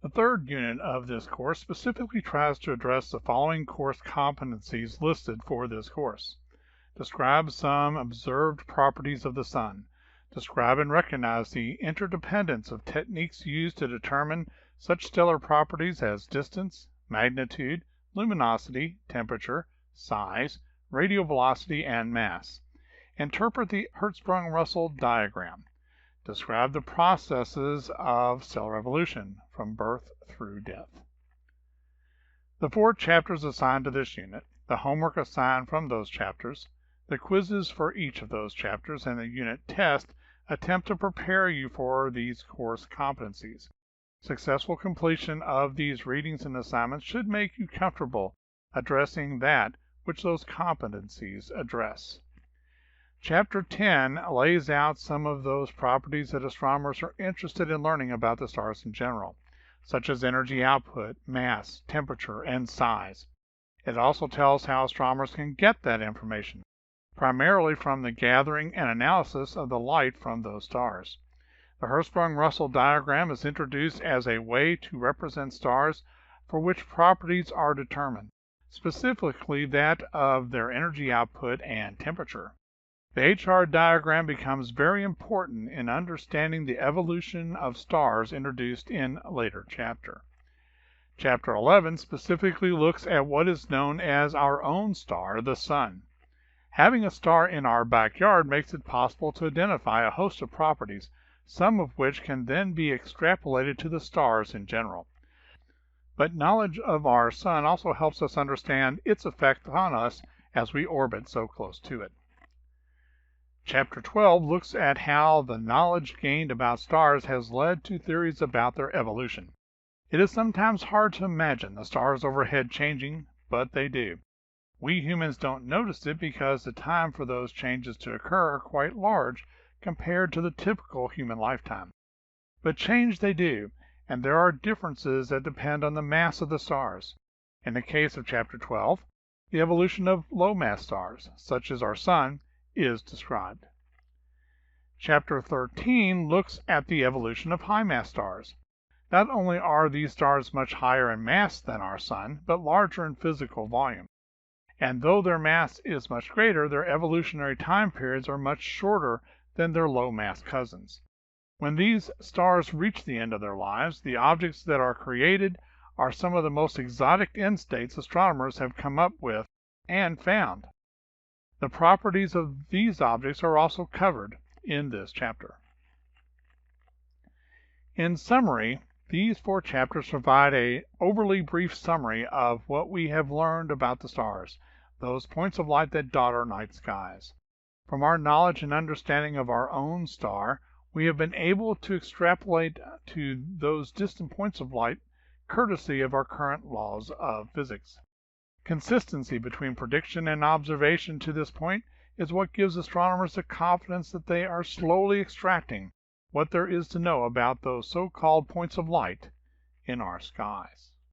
The third unit of this course specifically tries to address the following course competencies listed for this course. Describe some observed properties of the Sun. Describe and recognize the interdependence of techniques used to determine such stellar properties as distance, magnitude, luminosity, temperature, size, radial velocity, and mass. Interpret the Hertzsprung-Russell diagram. Describe the processes of stellar evolution, from birth through death. The 4 chapters assigned to this unit, the homework assigned from those chapters, the quizzes for each of those chapters, and the unit test attempt to prepare you for these course competencies. Successful completion of these readings and assignments should make you comfortable addressing that which those competencies address. Chapter 10 lays out some of those properties that astronomers are interested in learning about the stars in general, such as energy output, mass, temperature, and size. It also tells how astronomers can get that information, primarily from the gathering and analysis of the light from those stars. The Hertzsprung-Russell diagram is introduced as a way to represent stars for which properties are determined, specifically that of their energy output and temperature. The HR diagram becomes very important in understanding the evolution of stars introduced in a later chapter. Chapter 11 specifically looks at what is known as our own star, the Sun. Having a star in our backyard makes it possible to identify a host of properties, some of which can then be extrapolated to the stars in general. But knowledge of our Sun also helps us understand its effect on us as we orbit so close to it. Chapter 12 looks at how the knowledge gained about stars has led to theories about their evolution. It is sometimes hard to imagine the stars overhead changing, but they do. We humans don't notice it because the time for those changes to occur are quite large compared to the typical human lifetime. But change they do, and there are differences that depend on the mass of the stars. In the case of Chapter 12, the evolution of low-mass stars, such as our Sun, is described. Chapter 13 looks at the evolution of high-mass stars. Not only are these stars much higher in mass than our Sun, but larger in physical volume. And though their mass is much greater, their evolutionary time periods are much shorter than their low-mass cousins. When these stars reach the end of their lives, the objects that are created are some of the most exotic end states astronomers have come up with and found. The properties of these objects are also covered in this chapter. In summary, these 4 chapters provide an overly brief summary of what we have learned about the stars, those points of light that dot our night skies. From our knowledge and understanding of our own star, we have been able to extrapolate to those distant points of light courtesy of our current laws of physics. Consistency between prediction and observation to this point is what gives astronomers the confidence that they are slowly extracting what there is to know about those so-called points of light in our skies.